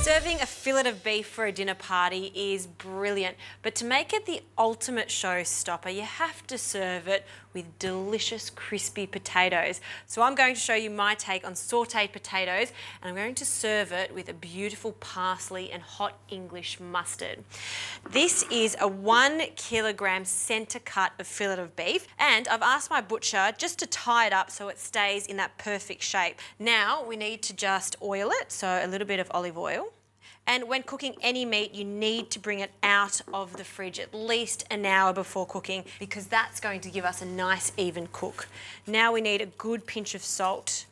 Serving a fillet of beef for a dinner party is brilliant, but to make it the ultimate showstopper, you have to serve it with delicious crispy potatoes. So I'm going to show you my take on sauteed potatoes, and I'm going to serve it with a beautiful parsley and hot English mustard. This is a 1 kilogram centre cut of fillet of beef, and I've asked my butcher just to tie it up so it stays in that perfect shape. Now we need to just oil it, so a little bit of olive oil. And when cooking any meat, you need to bring it out of the fridge at least an hour before cooking, because that's going to give us a nice even cook. Now we need a good pinch of salt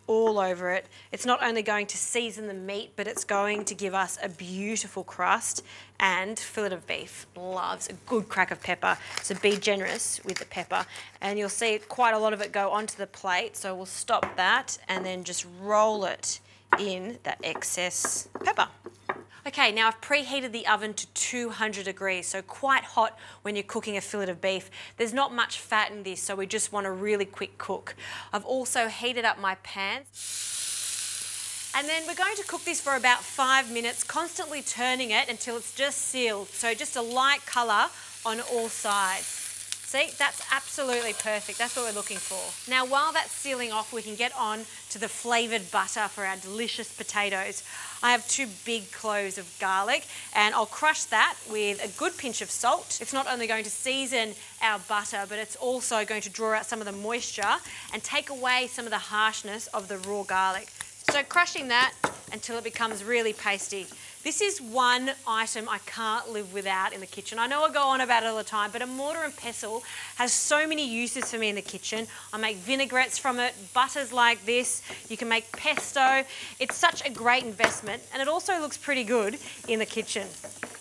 all over it. It's not only going to season the meat, but it's going to give us a beautiful crust. And fillet of beef loves a good crack of pepper, so be generous with the pepper. And you'll see quite a lot of it go onto the plate, so we'll stop that and then just roll it in that excess pepper. Okay, now I've preheated the oven to 200 degrees, so quite hot when you're cooking a fillet of beef. There's not much fat in this, so we just want a really quick cook. I've also heated up my pan. And then we're going to cook this for about 5 minutes, constantly turning it until it's just sealed. So just a light colour on all sides. See, that's absolutely perfect. That's what we're looking for. Now, while that's sealing off, we can get on to the flavoured butter for our delicious potatoes. I have 2 big cloves of garlic, and I'll crush that with a good pinch of salt. It's not only going to season our butter, but it's also going to draw out some of the moisture and take away some of the harshness of the raw garlic. So crushing that until it becomes really pasty. This is one item I can't live without in the kitchen. I know I go on about it all the time, but a mortar and pestle has so many uses for me in the kitchen. I make vinaigrettes from it, butters like this. You can make pesto. It's such a great investment, and it also looks pretty good in the kitchen.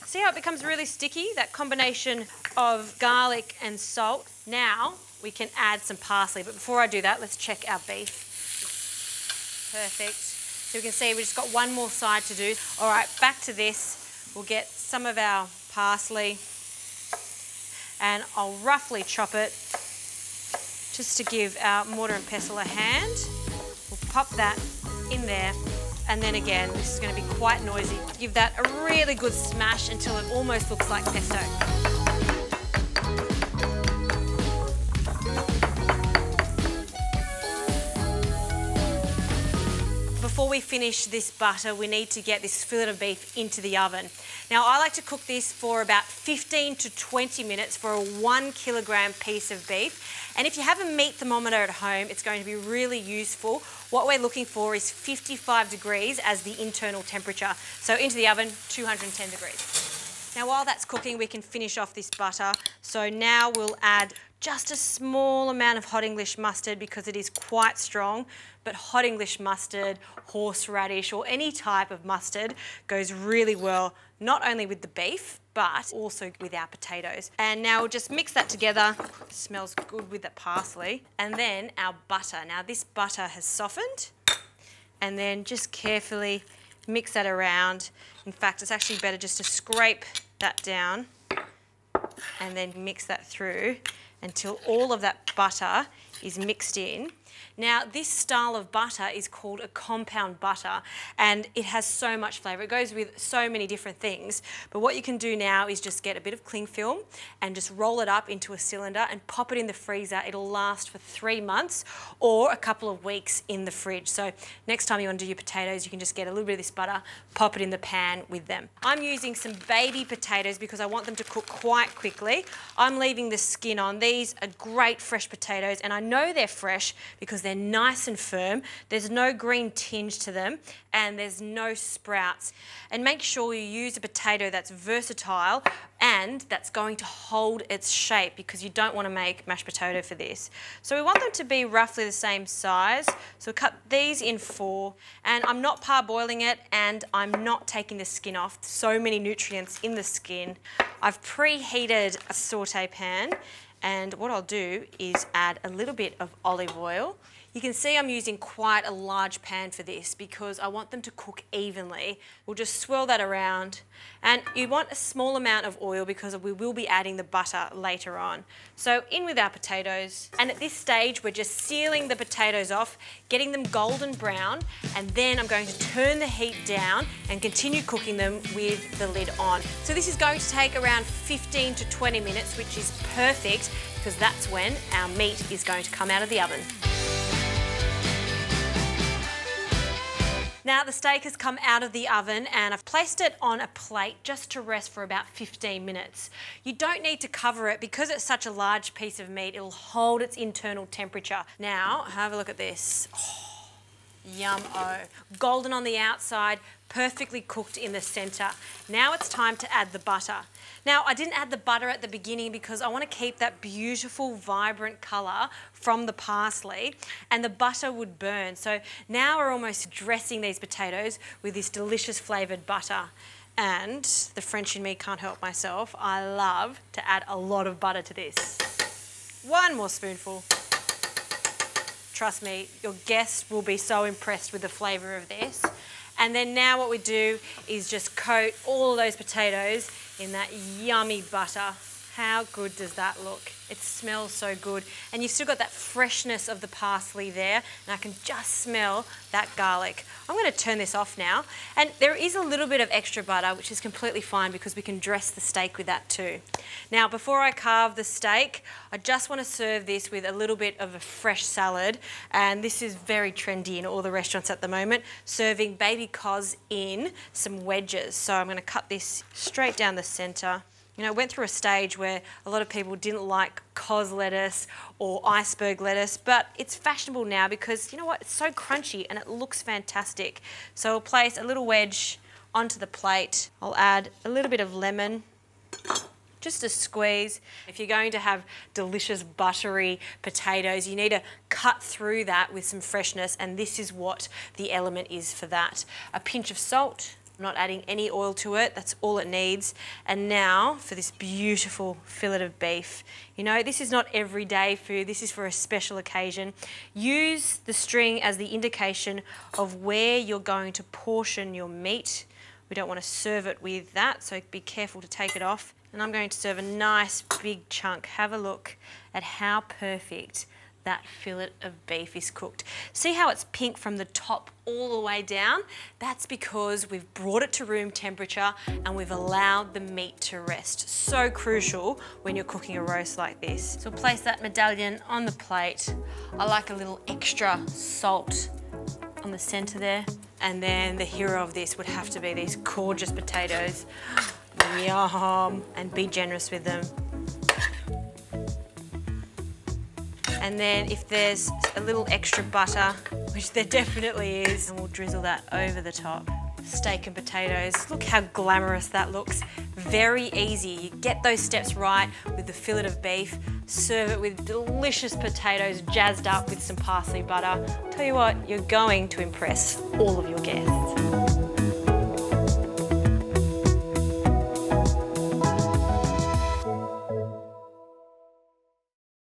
See how it becomes really sticky? That combination of garlic and salt. Now we can add some parsley, but before I do that, let's check our beef. Perfect. So we can see we've just got one more side to do. All right, back to this. We'll get some of our parsley and I'll roughly chop it just to give our mortar and pestle a hand. We'll pop that in there, and then again, this is going to be quite noisy. Give that a really good smash until it almost looks like pesto. Before we finish this butter, we need to get this fillet of beef into the oven. Now, I like to cook this for about 15 to 20 minutes for a 1 kilogram piece of beef. And if you have a meat thermometer at home, it's going to be really useful. What we're looking for is 55 degrees as the internal temperature. So into the oven, 210 degrees. Now, while that's cooking, we can finish off this butter. So now we'll add just a small amount of hot English mustard because it is quite strong, but hot English mustard, horseradish, or any type of mustard goes really well, not only with the beef, but also with our potatoes. And now we'll just mix that together. It smells good with the parsley. And then our butter. Now this butter has softened, and then just carefully mix that around. In fact, it's actually better just to scrape that down and then mix that through until all of that butter is mixed in. Now, this style of butter is called a compound butter, and it has so much flavour. It goes with so many different things. But what you can do now is just get a bit of cling film and just roll it up into a cylinder and pop it in the freezer. It'll last for 3 months or a couple of weeks in the fridge. So next time you want to do your potatoes, you can just get a little bit of this butter, pop it in the pan with them. I'm using some baby potatoes because I want them to cook quite quickly. I'm leaving the skin on. These are great fresh potatoes, and I know they're fresh because they're nice and firm. There's no green tinge to them, and there's no sprouts. And make sure you use a potato that's versatile and that's going to hold its shape, because you don't want to make mashed potato for this. So we want them to be roughly the same size. So cut these in 4, and I'm not parboiling it, and I'm not taking the skin off. So many nutrients in the skin. I've preheated a saute pan, and what I'll do is add a little bit of olive oil. You can see I'm using quite a large pan for this because I want them to cook evenly. We'll just swirl that around, and you want a small amount of oil because we will be adding the butter later on. So in with our potatoes, and at this stage we're just sealing the potatoes off, getting them golden brown, and then I'm going to turn the heat down and continue cooking them with the lid on. So this is going to take around 15 to 20 minutes, which is perfect because that's when our meat is going to come out of the oven. Now the steak has come out of the oven and I've placed it on a plate just to rest for about 15 minutes. You don't need to cover it because it's such a large piece of meat, it'll hold its internal temperature. Now, have a look at this. Oh, yum-o. Golden on the outside, perfectly cooked in the centre. Now it's time to add the butter. Now, I didn't add the butter at the beginning because I want to keep that beautiful, vibrant colour from the parsley, and the butter would burn. So now we're almost dressing these potatoes with this delicious flavoured butter. And the French in me can't help myself. I love to add a lot of butter to this. One more spoonful. Trust me, your guests will be so impressed with the flavour of this. And then now what we do is just coat all of those potatoes in that yummy butter. How good does that look? It smells so good. And you've still got that freshness of the parsley there, and I can just smell that garlic. I'm going to turn this off now. And there is a little bit of extra butter, which is completely fine because we can dress the steak with that too. Now, before I carve the steak, I just want to serve this with a little bit of a fresh salad. And this is very trendy in all the restaurants at the moment, serving baby cos in some wedges. So I'm going to cut this straight down the centre. You know, I went through a stage where a lot of people didn't like cos lettuce or iceberg lettuce, but it's fashionable now because, you know what, it's so crunchy and it looks fantastic. So I'll place a little wedge onto the plate. I'll add a little bit of lemon, just a squeeze. If you're going to have delicious buttery potatoes, you need to cut through that with some freshness, and this is what the element is for that. A pinch of salt. I'm not adding any oil to it, that's all it needs. And now for this beautiful fillet of beef. You know, this is not everyday food, this is for a special occasion. Use the string as the indication of where you're going to portion your meat. We don't want to serve it with that, so be careful to take it off. And I'm going to serve a nice big chunk. Have a look at how perfect that fillet of beef is cooked. See how it's pink from the top all the way down? That's because we've brought it to room temperature and we've allowed the meat to rest. So crucial when you're cooking a roast like this. So place that medallion on the plate. I like a little extra salt on the centre there. And then the hero of this would have to be these gorgeous potatoes. Yum! And be generous with them. And then if there's a little extra butter, which there definitely is, and we'll drizzle that over the top. Steak and potatoes. Look how glamorous that looks. Very easy. You get those steps right with the fillet of beef. Serve it with delicious potatoes jazzed up with some parsley butter. Tell you what, you're going to impress all of your guests.